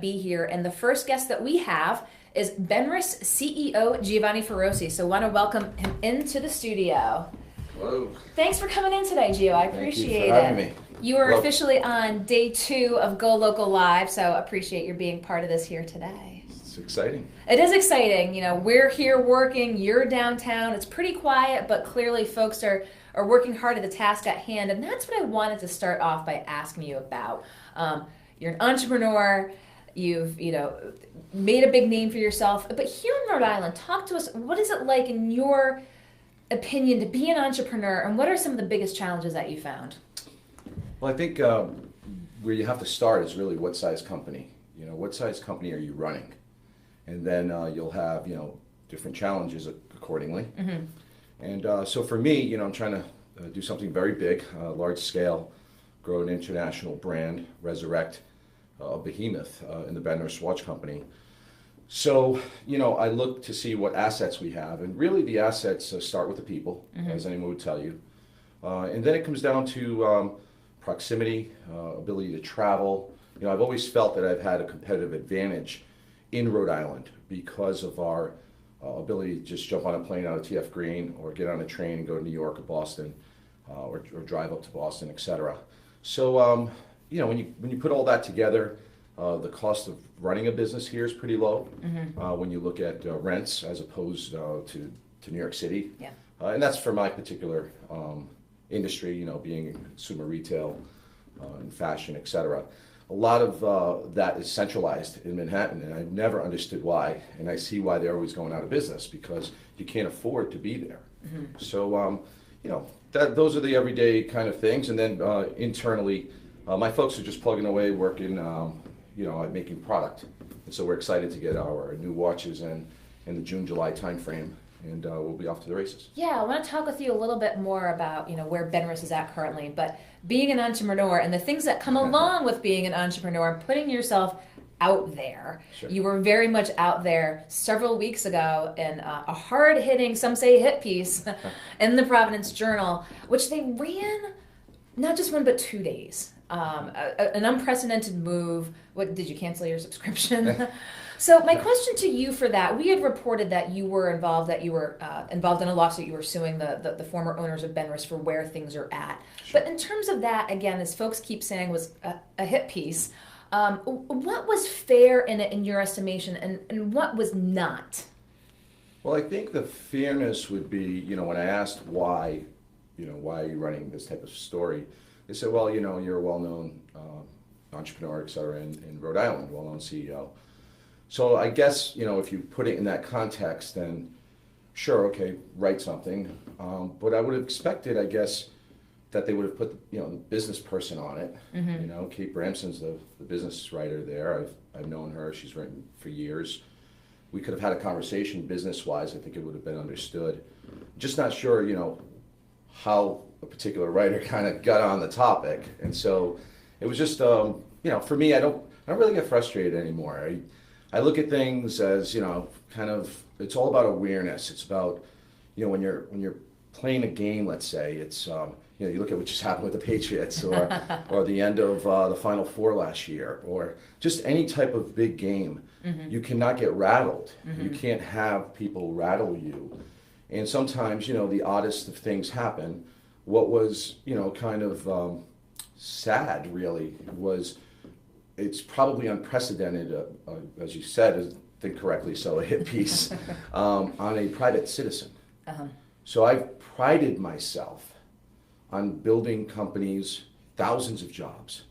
Be here. And the first guest that we have is Benris CEO Giovanni Feroce. So I want to welcome him into the studio. Hello. Thanks for coming in today, Gio. I appreciate it. Thank you for having me. You are officially on day 2 of Go Local Live, so appreciate your being part of this here today. It's exciting. It is exciting. You know, we're here working, you're downtown. It's pretty quiet, but clearly folks are working hard at the task at hand. And that's what I wanted to start off by asking you about. You're an entrepreneur. You've, made a big name for yourself. But here in Rhode Island, talk to us. What is it like, in your opinion, to be an entrepreneur, and what are some of the biggest challenges that you found? Well, I think where you have to start is really what size company. What size company are you running? And then you'll have, different challenges accordingly. Mm-hmm. And so for me, I'm trying to do something very big, large scale, grow an international brand, resurrect a behemoth in the Benris Watch Company. So, I look to see what assets we have, and really the assets start with the people, mm-hmm. as anyone would tell you. And then it comes down to proximity, ability to travel. I've always felt that I've had a competitive advantage in Rhode Island because of our ability to just jump on a plane out of TF Green, or get on a train and go to New York or Boston, or drive up to Boston, etc. So, when you put all that together, the cost of running a business here is pretty low. Mm-hmm. When you look at rents as opposed to New York City. Yeah. And that's for my particular industry, being in consumer retail and fashion, etc. A lot of that is centralized in Manhattan, and I've never understood why. And I see why they're always going out of business, because you can't afford to be there. Mm-hmm. So, those are the everyday kind of things. And then internally, my folks are just plugging away, working, at making product. And so we're excited to get our new watches in the June-July timeframe, and we'll be off to the races. Yeah, I want to talk with you a little bit more about, where Benris is at currently, but being an entrepreneur and the things that come along with being an entrepreneur, putting yourself out there. Sure. You were very much out there several weeks ago in a hard-hitting, some say hit piece, in the Providence Journal, which they ran not just 1 but 2 days. An unprecedented move. What, did you cancel your subscription? So my question to you for that, we had reported that you were involved, involved in a lawsuit. You were suing the former owners of Benris for where things are at. Sure. But in terms of that, again, as folks keep saying, was a hit piece. What was fair in it, in your estimation, and what was not? Well, I think the fairness would be, when I asked why are you running this type of story, they said, well, you're a well-known entrepreneur, et cetera, in Rhode Island, well-known CEO. So I guess, if you put it in that context, then sure, okay, write something. But I would have expected, I guess, that they would have put, the business person on it. Mm-hmm. Kate Bramson's the business writer there. I've known her. She's written for years. We could have had a conversation business-wise. I think it would have been understood. Just not sure, how a particular writer kind of got on the topic. And so it was just, for me, I don't really get frustrated anymore. I look at things as, kind of, it's all about awareness. It's about, when you're playing a game, let's say, it's, you look at what just happened with the Patriots, or the end of the Final Four last year, or just any type of big game. Mm-hmm. You cannot get rattled. Mm-hmm. You can't have people rattle you. And sometimes, the oddest of things happen. What was, kind of sad, really, was it's probably unprecedented, as you said, I think correctly so, a hit piece on a private citizen. Uh-huh. So I've prided myself on building companies, thousands of jobs,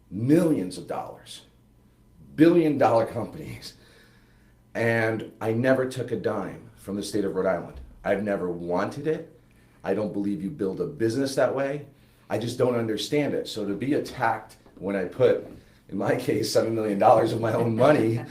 millions of dollars, billion-dollar companies, and I never took a dime from the state of Rhode Island. I've never wanted it. I don't believe you build a business that way. I just don't understand it. So to be attacked when I put, in my case, $7 million of my own money,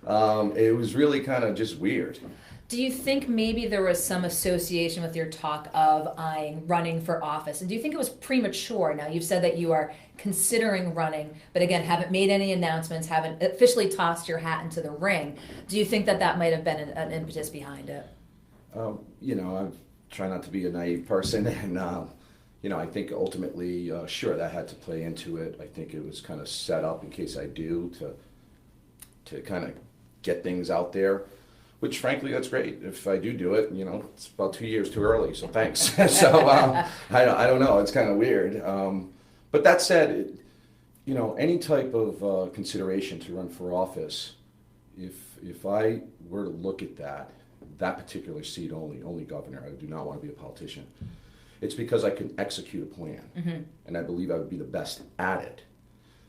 it was really kind of just weird. Do you think maybe there was some association with your talk of running for office? And do you think it was premature? Now, you've said that you are considering running, but again, haven't made any announcements, haven't officially tossed your hat into the ring. Do you think that might have been an impetus behind it? I try not to be a naive person, and I think ultimately, sure, that had to play into it. I think it was kind of set up in case I do to to kind of get things out there, which frankly, that's great. If I do it, it's about 2 years too early, so thanks. So I don't know, it's kind of weird. But that said, any type of consideration to run for office, if I were to look at that particular seat only governor, I do not want to be a politician. It's because I can execute a plan, and I believe I would be the best at it.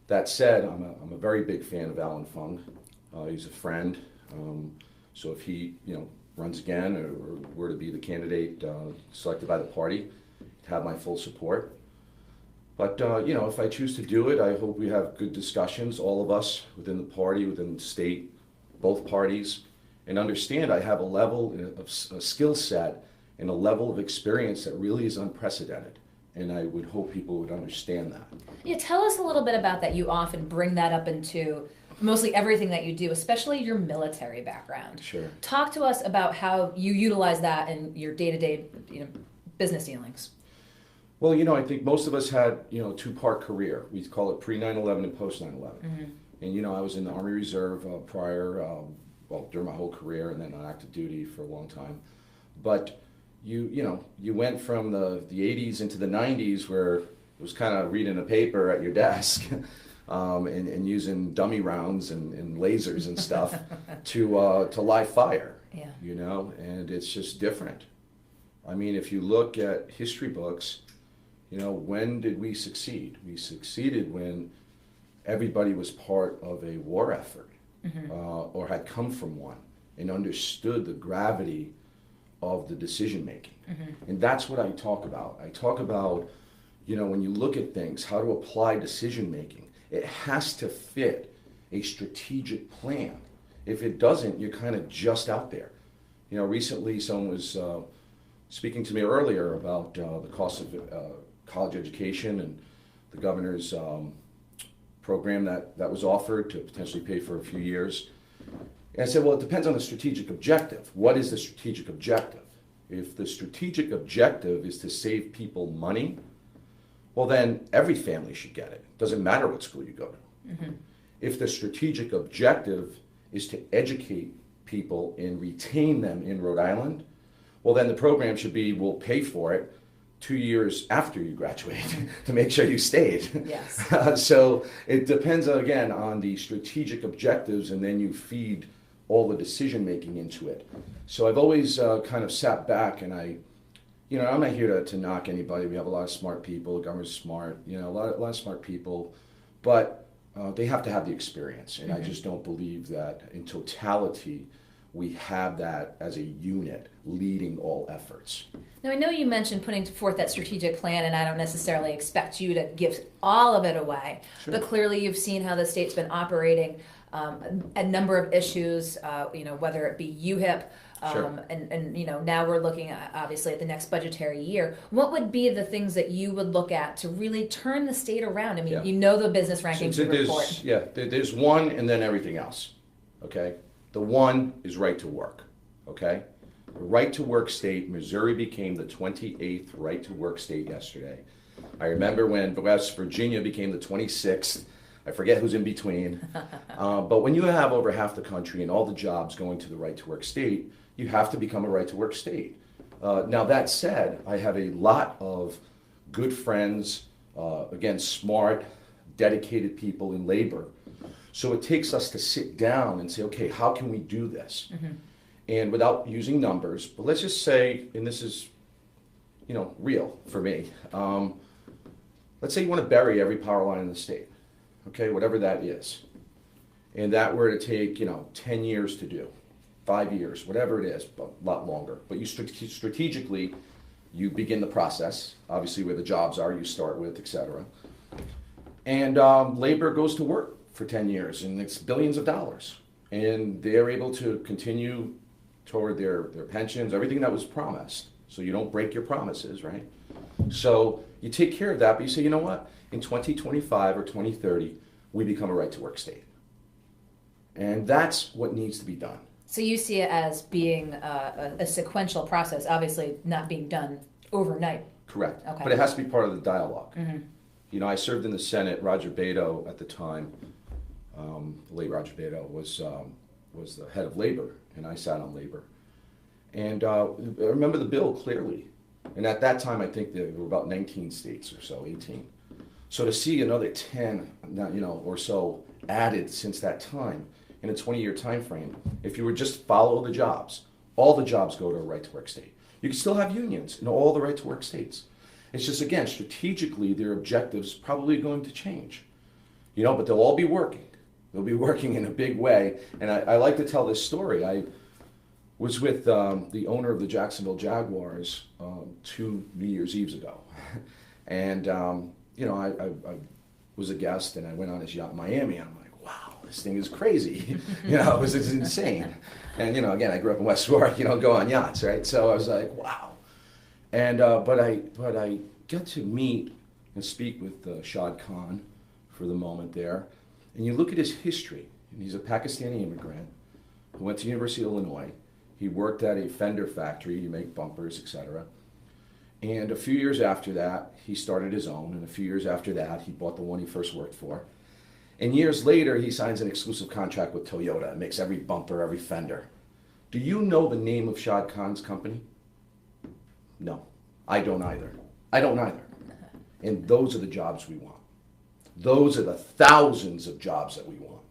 That said, I'm a very big fan of Alan Fung. He's a friend. So if he, runs again or were to be the candidate selected by the party, he'd have my full support. But, if I choose to do it, I hope we have good discussions, all of us within the party, within the state, both parties, and understand I have a level of a skill set and a level of experience that really is unprecedented. And I would hope people would understand that. Yeah, tell us a little bit about that. You often bring that up into mostly everything that you do, especially your military background. Sure. Talk to us about how you utilize that in your day-to-day, business dealings. Well, I think most of us had, a two-part career. We call it pre-9/11 and post-9/11. And, I was in the Army Reserve prior, during my whole career, and then on active duty for a long time. But you went from the 80s into the 90s where it was kind of reading a paper at your desk and using dummy rounds and lasers and stuff to live fire. Yeah. And it's just different. I mean, if you look at history books, when did we succeed? We succeeded when everybody was part of a war effort or had come from one and understood the gravity of the decision making. And that's what I talk about. I talk about, when you look at things, how to apply decision making. It has to fit a strategic plan. If it doesn't, you're kind of just out there. Recently someone was speaking to me earlier about the cost of college education and the governor's program that was offered to potentially pay for a few years. And I said, well, it depends on the strategic objective. What is the strategic objective? If the strategic objective is to save people money, well, then every family should get it. Doesn't matter what school you go to. If the strategic objective is to educate people and retain them in Rhode Island, well, then the program should be, we'll pay for it 2 years after you graduate to make sure you stayed. Yes. So it depends, again, on the strategic objectives, and then you feed all the decision making into it. So I've always kind of sat back, and I'm not here to knock anybody. We have a lot of smart people. The governor's smart, a lot of smart people, but they have to have the experience. And I just don't believe that in totality we have that as a unit leading all efforts. Now, I know you mentioned putting forth that strategic plan, and I don't necessarily expect you to give all of it away, Sure. But clearly you've seen how the state's been operating a number of issues, whether it be UHIP, Sure. and now we're looking at, obviously, at the next budgetary year. What would be the things that you would look at to really turn the state around? I mean, the business rankings report. There's one and then everything else, okay? The one is right to work, okay? The right to work state, Missouri became the 28th right to work state yesterday. I remember when West Virginia became the 26th. I forget who's in between. But when you have over half the country and all the jobs going to the right to work state, you have to become a right to work state. Now that said, I have a lot of good friends, again, smart, dedicated people in labor. So it takes us to sit down and say, okay, how can we do this? And without using numbers, but let's just say, and this is, real for me. Let's say you want to bury every power line in the state, okay, whatever that is. And that were to take, 10 years to do, 5 years, whatever it is, but a lot longer. But you strategically, you begin the process, obviously where the jobs are, you start with, et cetera. And labor goes to work for 10 years, and it's billions of dollars. And they're able to continue toward their pensions, everything that was promised. So you don't break your promises, right? So you take care of that, but you say, you know what? In 2025 or 2030, we become a right to work state. And that's what needs to be done. So you see it as being a sequential process, obviously not being done overnight. Correct. Okay. But it has to be part of the dialogue. I served in the Senate. Roger Beto at the time late Roger Beto, was the head of labor, and I sat on labor. And I remember the bill clearly. And at that time, I think there were about 19 states or so, 18. So to see another 10, or so added since that time in a 20-year time frame, if you were just follow the jobs, all the jobs go to a right-to-work state. You can still have unions in all the right-to-work states. It's just, again, strategically, their objectives probably going to change. But they'll all be working. They'll be working in a big way. And I like to tell this story. I was with the owner of the Jacksonville Jaguars 2 New Year's Eves ago. And, I was a guest, and I went on his yacht in Miami, and I'm like, wow, this thing is crazy. It's insane. And, again, I grew up in West Warwick, go on yachts, right? So I was like, wow. And, but I got to meet and speak with Shad Khan for the moment there. And you look at his history, and he's a Pakistani immigrant who went to University of Illinois. He worked at a fender factory to make bumpers, etc. And a few years after that, he started his own. And a few years after that, he bought the one he first worked for. And years later, he signs an exclusive contract with Toyota and makes every bumper, every fender. Do you know the name of Shad Khan's company? No, I don't either. And those are the jobs we want. Those are the thousands of jobs that we want.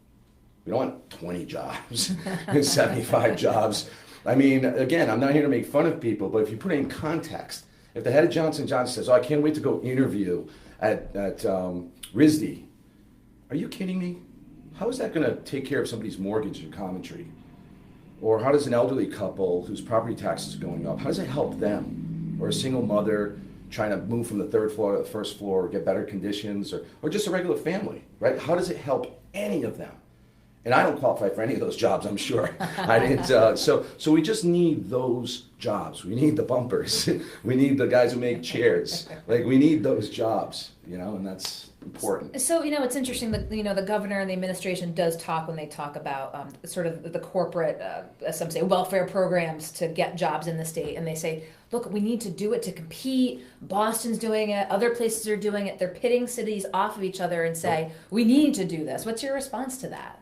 We don't want 20 jobs and 75 jobs. I mean, again, I'm not here to make fun of people, but if you put it in context, if the head of Johnson & Johnson says, I can't wait to go interview at RISD, are you kidding me? How is that going to take care of somebody's mortgage in Coventry? Or how does an elderly couple whose property taxes are going up, how does it help them? Or a single mother trying to move from the third floor to the first floor or get better conditions, or just a regular family, right? How does it help any of them? And I don't qualify for any of those jobs, I'm sure. I didn't. So we just need those jobs. We need the bumpers. We need the guys who make chairs. We need those jobs, and that's important. So, it's interesting that, the governor and the administration does talk when they talk about sort of the corporate, as some say, welfare programs to get jobs in the state. And they say, look, we need to do it to compete. Boston's doing it. Other places are doing it. They're pitting cities off of each other and say, we need to do this. What's your response to that?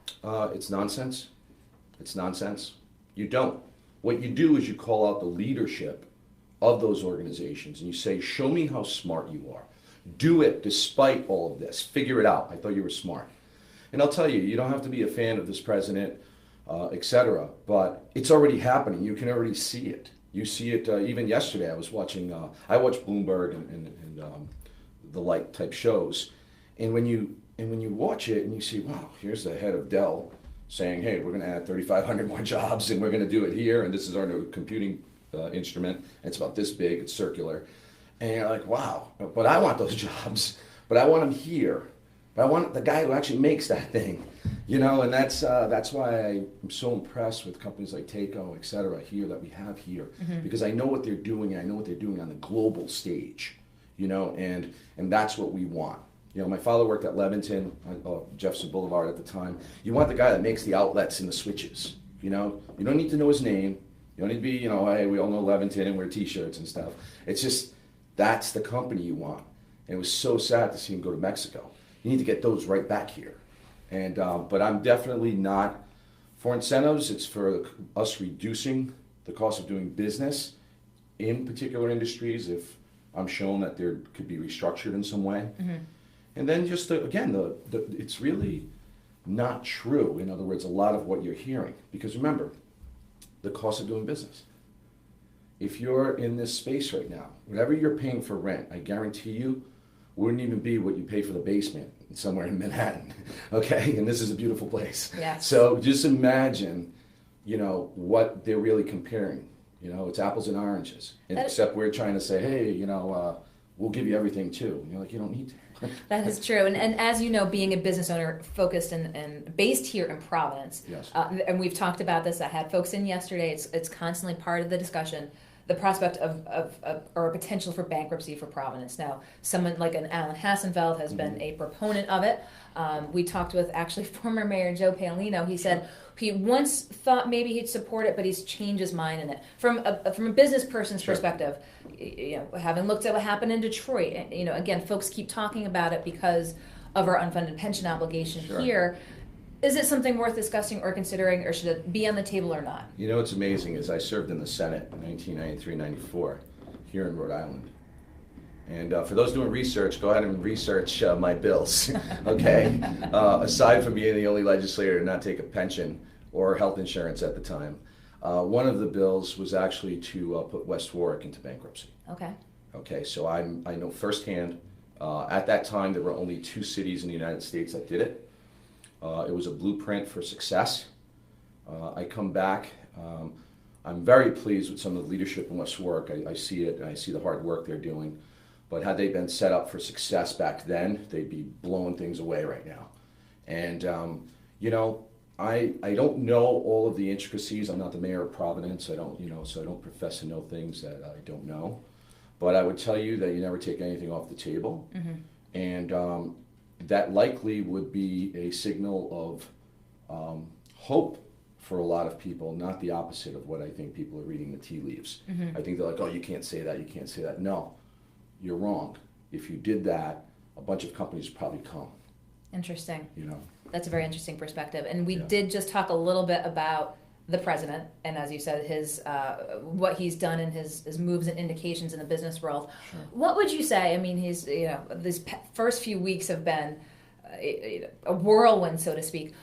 It's nonsense. It's nonsense. You don't. What you do is you call out the leadership of those organizations and you say, show me how smart you are. Do it despite all of this. Figure it out. I thought you were smart. And I'll tell you, you don't have to be a fan of this president, etc. But it's already happening. You can already see it. You see it even yesterday. I was watching, I watch Bloomberg and the like type shows. And when you watch it and you see, wow, here's the head of Dell saying, hey, we're going to add 3,500 more jobs and we're going to do it here. And this is our new computing instrument. And it's about this big. It's circular. And you're like, wow, but I want those jobs. But I want them here. But I want the guy who actually makes that thing. And that's why I'm so impressed with companies like Takeo, et cetera, here that we have here. Mm-hmm. Because I know what they're doing, and I know what they're doing on the global stage. And that's what we want. My father worked at Leventon, Jefferson Boulevard at the time. You want the guy that makes the outlets and the switches. You don't need to know his name. You don't need to be, hey, we all know Leventon and wear T-shirts and stuff. It's just, that's the company you want. And it was so sad to see him go to Mexico. You need to get those right back here. And but I'm definitely not for incentives. It's for us reducing the cost of doing business in particular industries if I'm shown that there could be restructured in some way. Mm-hmm. And then just, again, it's really not true. In other words, a lot of what you're hearing. Because remember, the cost of doing business. If you're in this space right now, whatever you're paying for rent, I guarantee you, wouldn't even be what you pay for the basement somewhere in Manhattan, okay? And this is a beautiful place. Yes. So just imagine, what they're really comparing. It's apples and oranges. Except we're trying to say, hey, we'll give you everything too. And you're like, you don't need to. That is true. And as you know, being a business owner focused and based here in Providence, yes. And we've talked about this, I had folks in yesterday, it's constantly part of the discussion, the prospect of or a potential for bankruptcy for Providence. Now, someone like an Alan Hassenfeld has been a proponent of it. We talked with actually former Mayor Joe Paolino. He said he once thought maybe he'd support it, but he's changed his mind in it. From a business person's perspective, having looked at what happened in Detroit, again, folks keep talking about it because of our unfunded pension obligation here. Is it something worth discussing or considering, or should it be on the table or not? You know what's amazing is I served in the Senate in 1993-94 here in Rhode Island. And for those doing research, go ahead and research my bills, okay? Aside from being the only legislator to not take a pension or health insurance at the time, one of the bills was actually to put West Warwick into bankruptcy. Okay. Okay, so I know firsthand, at that time there were only 2 cities in the United States that did it. It was a blueprint for success. I come back, I'm very pleased with some of the leadership in West Warwick. I see it, and I see the hard work they're doing. But had they been set up for success back then, they'd be blowing things away right now. And, you know, I don't know all of the intricacies. I'm not the mayor of Providence. I don't, so I don't profess to know things that I don't know. But I would tell you that you never take anything off the table. Mm-hmm. And that likely would be a signal of hope for a lot of people, not the opposite of what I think people are reading the tea leaves. Mm-hmm. I think they're like, oh, you can't say that, you can't say that. No. You're wrong. If you did that, a bunch of companies would probably come. Interesting. You know, that's a very interesting perspective. And we did just talk a little bit about the president, and as you said, his what he's done and his moves and indications in the business world. Sure. What would you say? I mean, he's these first few weeks have been a whirlwind, so to speak.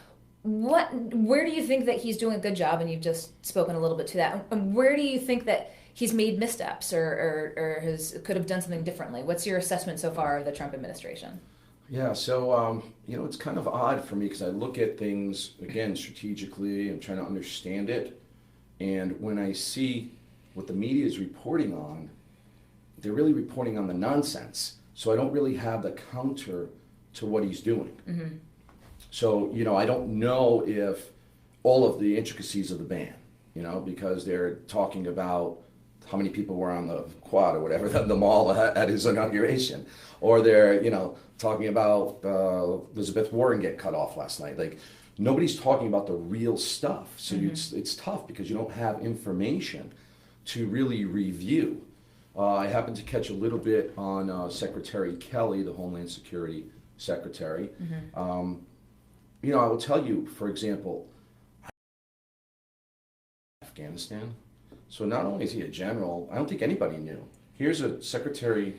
Where do you think that he's doing a good job? And you've just spoken a little bit to that. And where do you think that he's made missteps or could have done something differently? What's your assessment so far of the Trump administration? Yeah, so, it's kind of odd for me because I look at things, again, strategically. I'm trying to understand it. And when I see what the media is reporting on, they're really reporting on the nonsense. So I don't really have the counter to what he's doing. Mm-hmm. So, I don't know if all of the intricacies of the ban, because they're talking about how many people were on the quad or whatever, the mall at his inauguration. Or they're, talking about Elizabeth Warren get cut off last night. Like, nobody's talking about the real stuff. So mm-hmm. it's tough because you don't have information to really review. I happened to catch a little bit on Secretary Kelly, the Homeland Security Secretary. Mm-hmm. I will tell you, for example, Afghanistan. So not only is he a general, I don't think anybody knew. Here's a secretary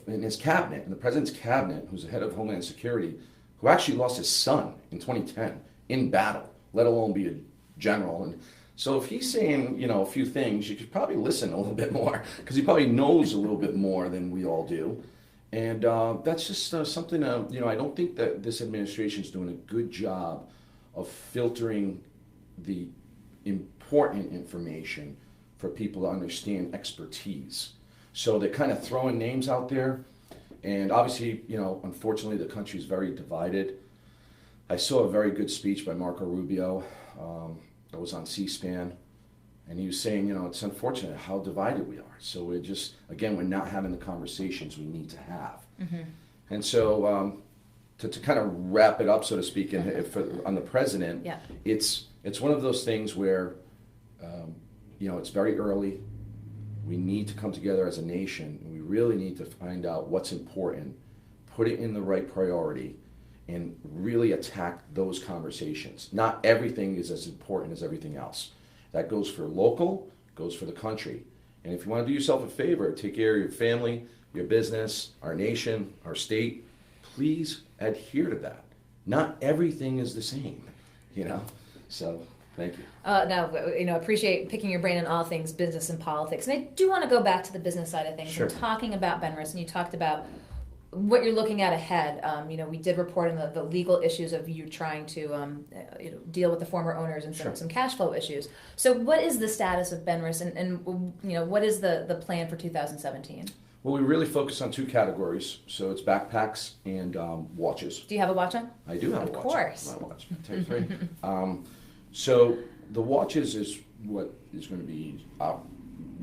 in his cabinet, in the president's cabinet, who's the head of Homeland Security, who actually lost his son in 2010 in battle, let alone be a general. And so if he's saying, a few things, you could probably listen a little bit more because he probably knows a little bit more than we all do. And that's just something, I don't think that this administration is doing a good job of filtering the important information for people to understand expertise. So they're kind of throwing names out there. And obviously, unfortunately, the country is very divided. I saw a very good speech by Marco Rubio that was on C-SPAN. And he was saying, it's unfortunate how divided we are. So we're just, again, we're not having the conversations we need to have. Mm-hmm. And so to kind of wrap it up, so to speak, on the president, it's one of those things where, it's very early. We need to come together as a nation, and we really need to find out what's important, put it in the right priority, and really attack those conversations. Not everything is as important as everything else. That goes for local, goes for the country. And if you want to do yourself a favor, take care of your family, your business, our nation, our state, please adhere to that. Not everything is the same, So, thank you. Appreciate picking your brain on all things business and politics. And I do want to go back to the business side of things. Sure. And talking about Benris, and you talked about what you're looking at ahead. We did report on the legal issues of you trying to deal with the former owners and some cash flow issues. So what is the status of Benris, and what is the plan for 2017? Well, we really focus on 2 categories. So it's backpacks and watches. Do you have a watch on? I do have a watch. Of course. My watch. Take 3. So the watches is what is going to be,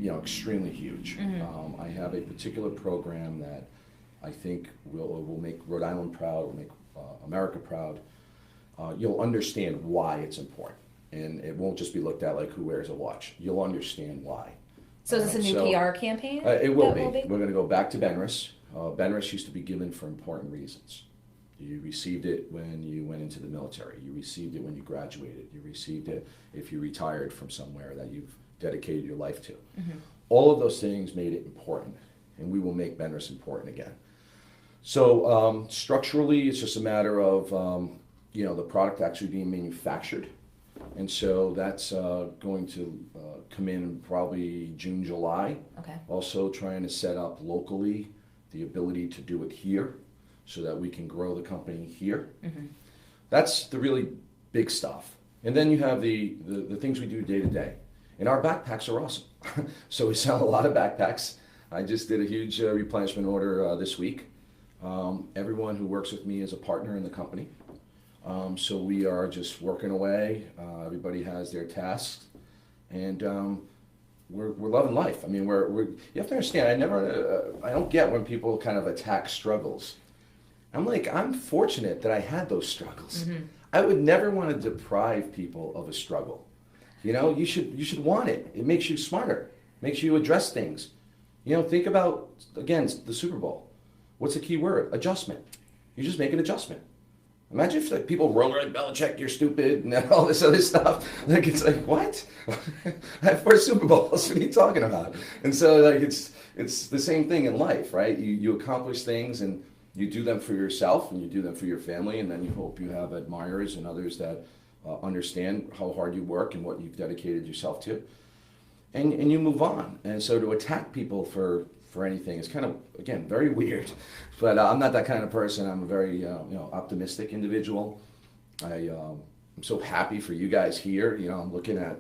extremely huge. Mm-hmm. I have a particular program that I think will make Rhode Island proud, will make America proud. You'll understand why it's important. And it won't just be looked at like who wears a watch. You'll understand why. So is this a new PR campaign? It will be. We're going to go back to Benris. Benris used to be given for important reasons. You received it when you went into the military. You received it when you graduated. You received it if you retired from somewhere that you've dedicated your life to. Mm-hmm. All of those things made it important, and we will make Benris important again. So structurally, it's just a matter of the product actually being manufactured, and so that's going to come in probably June, July. Okay. Also trying to set up locally the ability to do it here, so that we can grow the company here. Mm-hmm. That's the really big stuff. And then you have the things we do day to day. And our backpacks are awesome. So we sell a lot of backpacks. I just did a huge replenishment order this week. Everyone who works with me is a partner in the company. So we are just working away. Everybody has their tasks. And we're loving life. I mean, you have to understand, I don't get when people kind of attack struggles. I'm fortunate that I had those struggles. Mm-hmm. I would never want to deprive people of a struggle. You should want it. It makes you smarter, makes you address things. Think about, again, the Super Bowl. What's the key word? Adjustment. You just make an adjustment. Imagine if people roll around, Belichick, you're stupid, and all this other stuff. It's like, what? I have 4 Super Bowls. What are you talking about? And so it's the same thing in life, right? You accomplish things, and you do them for yourself, and you do them for your family, and then you hope you have admirers and others that understand how hard you work and what you've dedicated yourself to, and you move on. And so to attack people for anything is kind of, again, very weird. But I'm not that kind of person. I'm a very optimistic individual. I'm so happy for you guys here. I'm looking at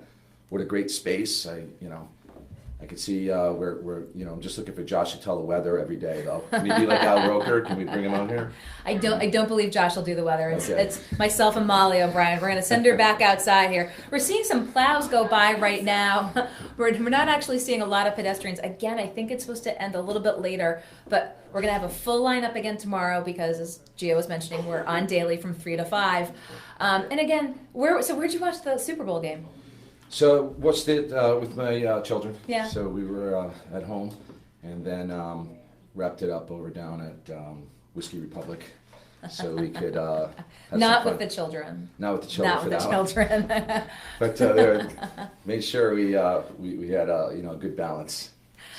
what a great space. I could see I'm just looking for Josh to tell the weather every day, though. Can he be like Al Roker? Can we bring him on here? I don't believe Josh will do the weather. It's myself and Molly O'Brien. We're going to send her back outside here. We're seeing some plows go by right now. We're not actually seeing a lot of pedestrians. Again, I think it's supposed to end a little bit later, but we're going to have a full lineup again tomorrow because, as Gio was mentioning, we're on daily from 3 to 5. And again, where'd you watch the Super Bowl game? So watched it with my children. Yeah. So we were at home, and then wrapped it up over down at Whiskey Republic, so we could have not with the children. Not with the children. Not with the children. But made sure we had a good balance.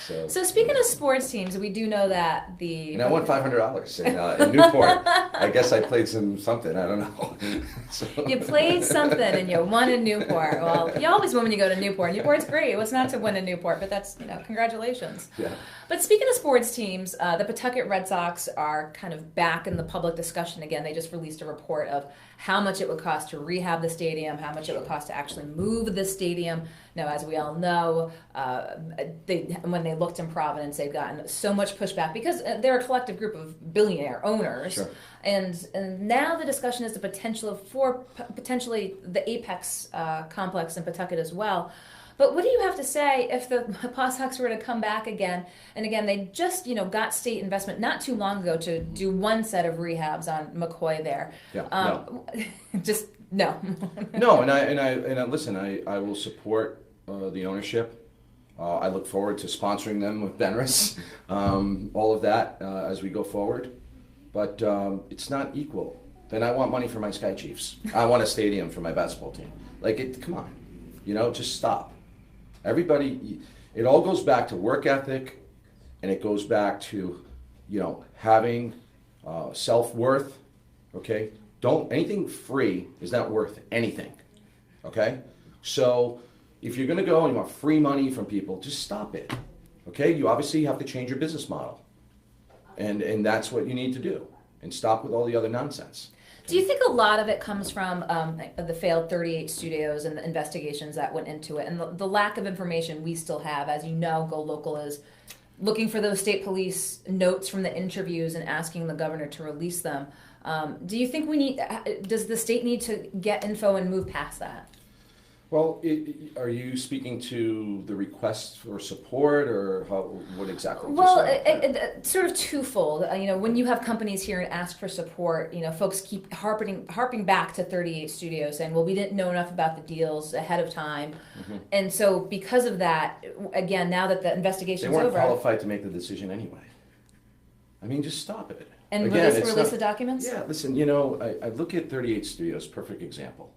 So speaking of sports teams, we do know that And I won $500 in Newport. I guess I played something. I don't know. You played something and you won in Newport. Well, you always win when you go to Newport. Newport's great. What's not to win in Newport? But that's congratulations. Yeah. But speaking of sports teams, the Pawtucket Red Sox are kind of back in the public discussion again. They just released a report of how much it would cost to rehab the stadium, how much it would cost to actually move the stadium. Now, as we all know, when they looked in Providence, they've gotten so much pushback because they're a collective group of billionaire owners. Sure. And now the discussion is the potential for potentially the Apex complex in Pawtucket as well. But what do you have to say if the Paw Sox were to come back again? And again, they just got state investment not too long ago to do one set of rehabs on McCoy there. Yeah. No. Just no. No, and I listen. I will support the ownership. I look forward to sponsoring them with Benris, all of that as we go forward. But it's not equal. Then I want money for my Sky Chiefs. I want a stadium for my basketball team. Come on, just stop. Everybody, it all goes back to work ethic, and it goes back to, having self-worth. Okay, anything free is not worth anything. Okay, so if you're going to go and you want free money from people, just stop it. Okay, you obviously have to change your business model, and that's what you need to do, and stop with all the other nonsense. Do you think a lot of it comes from the failed 38 studios and the investigations that went into it and the lack of information we still have? As you know, Go Local is looking for those state police notes from the interviews and asking the governor to release them. Do you think does the state need to get info and move past that? Well, are you speaking to the request for support, or what exactly? Well, it sort of twofold. When you have companies here and ask for support, folks keep harping back to 38 Studios, saying, "Well, we didn't know enough about the deals ahead of time," and so because of that, again, now that the investigation's over, they weren't qualified to make the decision anyway. I mean, just stop it. And again, release the documents? Yeah, listen, I look at 38 Studios, perfect example.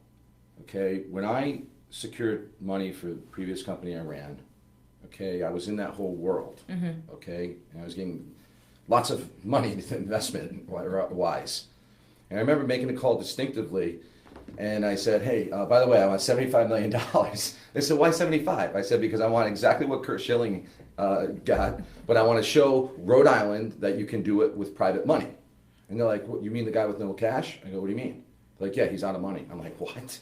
Okay, when I secured money for the previous company I ran, okay, I was in that whole world, okay, and I was getting lots of money into investment wise. And I remember making a call distinctively, and I said, hey, by the way, I want $75 million. They said, why 75? I said, because I want exactly what Kurt Schilling got, but I want to show Rhode Island that you can do it with private money. And they're like, what, you mean the guy with no cash? I go, what do you mean? They're like, yeah, he's out of money. I'm like, what?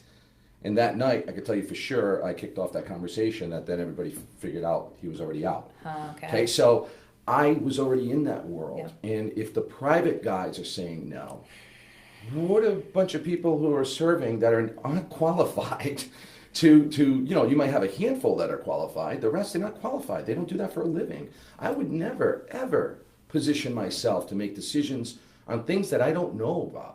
And that night, I could tell you for sure, I kicked off that conversation that then everybody figured out he was already out. Okay, so I was already in that world. Yeah. And if the private guys are saying no, what a bunch of people who are serving that aren't qualified to you might have a handful that are qualified, the rest are not qualified. They don't do that for a living. I would never, ever position myself to make decisions on things that I don't know about.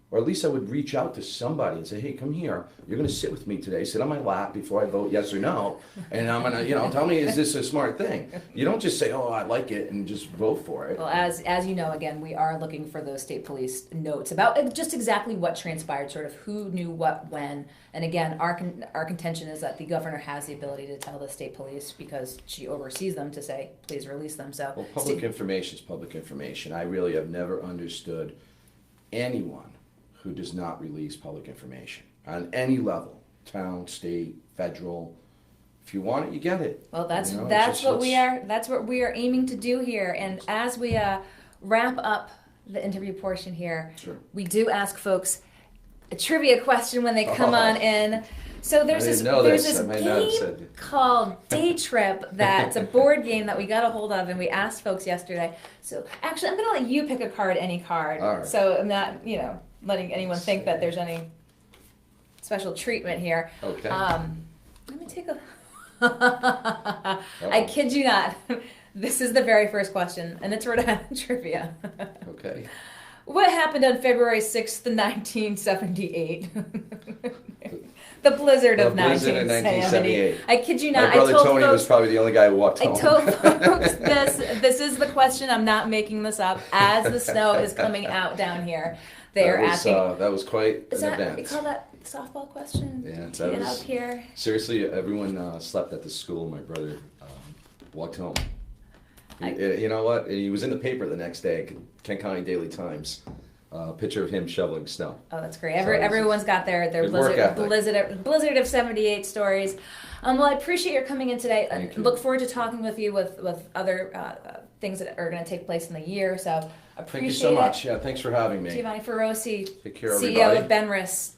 Or at least I would reach out to somebody and say, hey, come here. You're going to sit with me today. Sit on my lap before I vote yes or no. And I'm going to, tell me, is this a smart thing? You don't just say, oh, I like it, and just vote for it. Well, as you know, again, we are looking for those state police notes about just exactly what transpired, sort of who knew what when. And again, our contention is that the governor has the ability to tell the state police because she oversees them to say, please release them. So, well, public information is public information. I really have never understood anyone who does not release public information on any level, town, state, federal. If you want it, you get it. Well, that's what we are aiming to do here. And as we wrap up the interview portion here, sure, we do ask folks a trivia question when they come on in. So there's this game called Day Trip that's a board game that we got a hold of, and we asked folks yesterday. So actually, I'm going to let you pick a card, any card. All right. So I'm not, letting anyone think that there's any special treatment here. Okay. Let me take a... I kid you not. This is the very first question, and it's Rhode Island trivia. Okay. What happened on February 6th, 1978? The blizzard of 1978. I kid you not. My brother Tony was probably the only guy who walked home. I told folks this is the question. I'm not making this up. As the snow is coming out down here, they're asking. That was quite an event. You call that the softball question? Yeah, to get up here. Seriously, everyone slept at the school. My brother walked home. You know what? He was in the paper the next day, Kent County Daily Times. Picture of him shoveling snow. Oh, that's great. Everyone's got their blizzard of 78 stories. Well, I appreciate your coming in today. I look forward to talking with you with other things that are going to take place in the year. So appreciate it. Thank you so much. Yeah, thanks for having me. Giovanni Feroce, Take care, CEO of Benris.